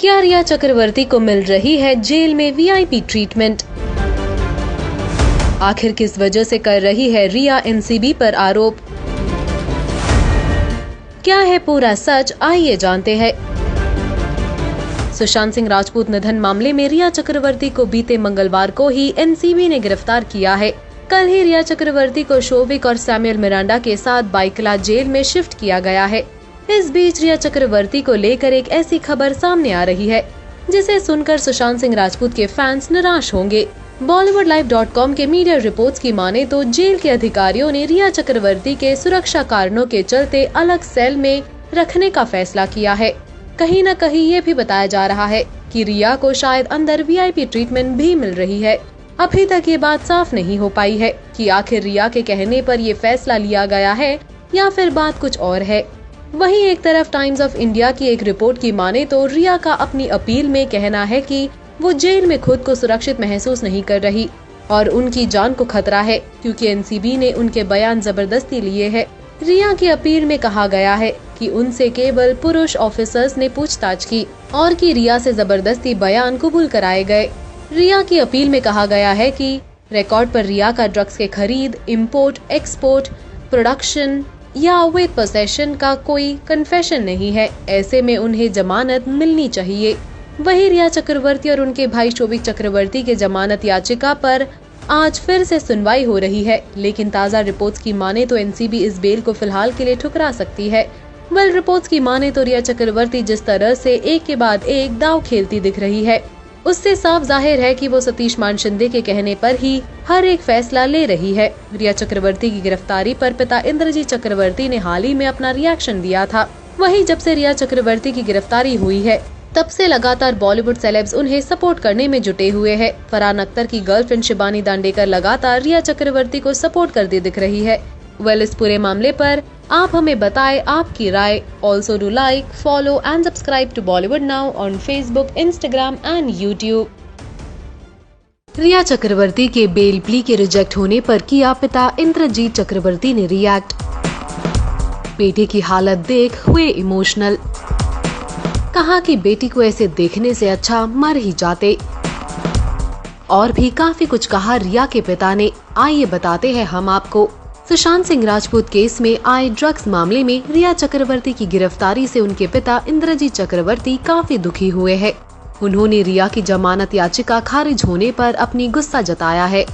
क्या रिया चक्रवर्ती को मिल रही है जेल में वीआईपी ट्रीटमेंट? आखिर किस वजह से कर रही है रिया एनसीबी पर आरोप? क्या है पूरा सच, आइए जानते हैं। सुशांत सिंह राजपूत निधन मामले में रिया चक्रवर्ती को बीते मंगलवार को ही एनसीबी ने गिरफ्तार किया है। कल ही रिया चक्रवर्ती को शोविक और सैमुअल मिरांडा के साथ बाइकला जेल में शिफ्ट किया गया है। इस बीच रिया चक्रवर्ती को लेकर एक ऐसी खबर सामने आ रही है जिसे सुनकर सुशांत सिंह राजपूत के फैंस निराश होंगे। bollywoodlive.com के मीडिया रिपोर्ट्स की माने तो जेल के अधिकारियों ने रिया चक्रवर्ती के सुरक्षा कारणों के चलते अलग सेल में रखने का फैसला किया है। कहीं न कहीं ये भी बताया जा रहा है कि रिया को शायद अंदर वीआईपी ट्रीटमेंट भी मिल रही है। अभी तक ये बात साफ नहीं हो पाई है कि आखिर रिया के कहने पर ये फैसला लिया गया है या फिर बात कुछ और है। वहीं एक तरफ टाइम्स ऑफ इंडिया की एक रिपोर्ट की माने तो रिया का अपनी अपील में कहना है कि वो जेल में खुद को सुरक्षित महसूस नहीं कर रही और उनकी जान को खतरा है क्योंकि एनसीबी ने उनके बयान जबरदस्ती लिए हैं। रिया की अपील में कहा गया है कि उनसे केवल पुरुष ऑफिसर्स ने पूछताछ की और कि रिया से जबरदस्ती बयान कबूल कराए गए। रिया की अपील में कहा गया है कि रिकॉर्ड पर रिया का ड्रग्स के खरीद, इम्पोर्ट, एक्सपोर्ट, प्रोडक्शन या अवैध पोसेशन का कोई कन्फेशन नहीं है। ऐसे में उन्हें जमानत मिलनी चाहिए। वहीं रिया चक्रवर्ती और उनके भाई शोविक चक्रवर्ती के जमानत याचिका पर आज फिर से सुनवाई हो रही है, लेकिन ताज़ा रिपोर्ट्स की माने तो एनसीबी इस बेल को फिलहाल के लिए ठुकरा सकती है। रिपोर्ट्स की माने तो रिया चक्रवर्ती जिस तरह से एक के बाद एक दांव खेलती दिख रही है, उससे साफ जाहिर है कि वो सतीश मान शिंदे के कहने पर ही हर एक फैसला ले रही है। रिया चक्रवर्ती की गिरफ्तारी पर पिता इंद्रजीत चक्रवर्ती ने हाल ही में अपना रिएक्शन दिया था। वहीं जब से रिया चक्रवर्ती की गिरफ्तारी हुई है तब से लगातार बॉलीवुड सेलेब्स उन्हें सपोर्ट करने में जुटे हुए हैं। फरहान अख्तर की गर्लफ्रेंड शिबानी दांडेकर लगातार रिया चक्रवर्ती को सपोर्ट करती दिख रही है। इस पूरे मामले पर आप हमें बताएं आपकी राय। Also do like, follow and subscribe to Bollywood now on Facebook, Instagram and YouTube. Rhea Chakraborty के बेल प्ली के रिजेक्ट होने पर किया पिता इंद्रजीत चक्रवर्ती ने रिएक्ट। बेटे की हालत देख हुए इमोशनल। कहा कि बेटी को ऐसे देखने से अच्छा मर ही जाते। और भी काफी कुछ कहा रिया के पिता ने। आइए बताते हैं हम आपको। सुशांत सिंह राजपूत केस में आए ड्रग्स मामले में रिया चक्रवर्ती की गिरफ्तारी से उनके पिता इंद्रजीत चक्रवर्ती काफी दुखी हुए हैं। उन्होंने रिया की जमानत याचिका खारिज होने पर अपनी गुस्सा जताया है।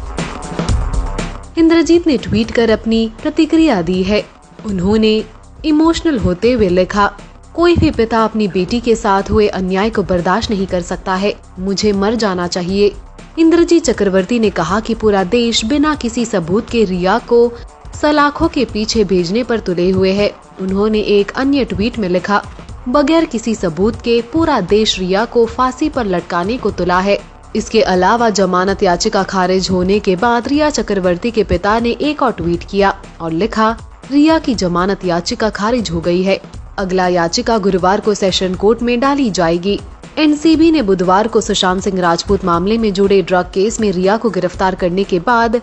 इंद्रजीत ने ट्वीट कर अपनी प्रतिक्रिया दी है। उन्होंने इमोशनल होते हुए लिखा, कोई भी पिता अपनी बेटी के साथ हुए अन्याय को बर्दाश्त नहीं कर सकता है। मुझे मर जाना चाहिए। इंद्रजीत चक्रवर्ती ने कहा कि पूरा देश बिना किसी सबूत के रिया को सलाखों के पीछे भेजने पर तुले हुए है। उन्होंने एक अन्य ट्वीट में लिखा, बगैर किसी सबूत के पूरा देश रिया को फांसी पर लटकाने को तुला है। इसके अलावा जमानत याचिका खारिज होने के बाद रिया चक्रवर्ती के पिता ने एक और ट्वीट किया और लिखा, रिया की जमानत याचिका खारिज हो गई है। अगला याचिका गुरुवार को सेशन कोर्ट में डाली जाएगी। एनसीबी ने बुधवार को सुशांत सिंह राजपूत मामले में जुड़े ड्रग केस में रिया को गिरफ्तार करने के बाद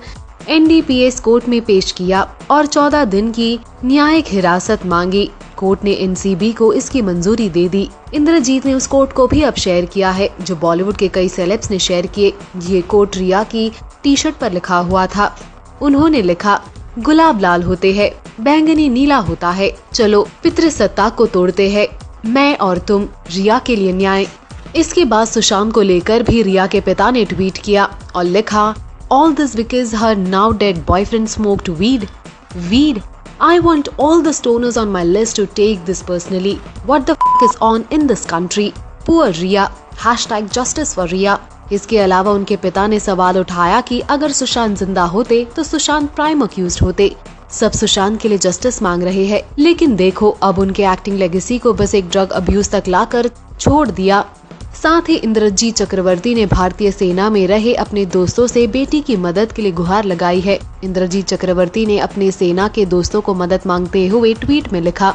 एनडीपीएस कोर्ट में पेश किया और 14 दिन की न्यायिक हिरासत मांगी। कोर्ट ने एनसीबी को इसकी मंजूरी दे दी। इंद्रजीत ने उस कोर्ट को भी अब शेयर किया है जो बॉलीवुड के कई सेलेब्स ने शेयर किए। ये कोर्ट रिया की टी शर्ट पर लिखा हुआ था। उन्होंने लिखा, गुलाब लाल होते हैं, बैंगनी नीला होता है, चलो पितृसत्ता को तोड़ते हैं, मैं और तुम, रिया के लिए न्याय। इसके बाद सुशांत को लेकर भी रिया के पिता ने ट्वीट किया और लिखा, all this because her now dead boyfriend smoked weed. I want all the stoners on my list to take this personally. What the f*** is on in this country? Poor Riya. #justice for Riya. इसके अलावा उनके पिता ने सवाल उठाया कि अगर सुशांत जिंदा होते तो सुशांत प्राइम अक्यूज्ड होते। सब सुशांत के लिए जस्टिस मांग रहे हैं, लेकिन देखो अब उनके एक्टिंग लेगेसी को बस एक ड्रग अब्यूज तक लाकर छोड़ दिया। साथ ही इंद्रजीत चक्रवर्ती ने भारतीय सेना में रहे अपने दोस्तों से बेटी की मदद के लिए गुहार लगाई है। इंद्रजीत चक्रवर्ती ने अपने सेना के दोस्तों को मदद मांगते हुए ट्वीट में लिखा,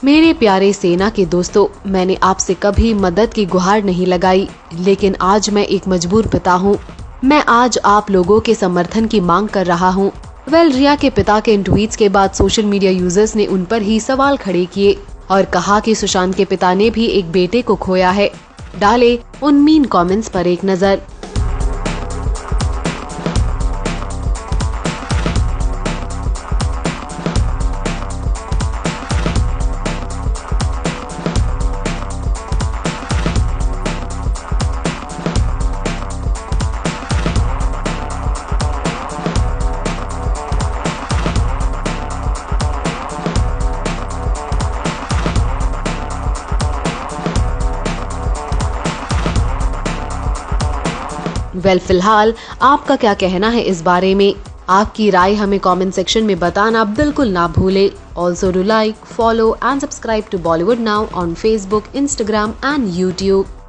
मेरे प्यारे सेना के दोस्तों, मैंने आपसे कभी मदद की गुहार नहीं लगाई, लेकिन आज मैं एक मजबूर पिता हूँ। मैं आज आप लोगों के समर्थन की मांग कर रहा हूँ। रिया के पिता के इन ट्वीट्स के बाद सोशल मीडिया यूजर्स ने उन पर ही सवाल खड़े किए और कहा कि सुशांत के पिता ने भी एक बेटे को खोया है। डाले उन मीन कमेंट्स पर एक नजर। फिलहाल आपका क्या कहना है इस बारे में? आपकी राय हमें कमेंट सेक्शन में बताना बिल्कुल ना भूले। Also do like, follow and subscribe to Bollywood now on Facebook, Instagram and YouTube.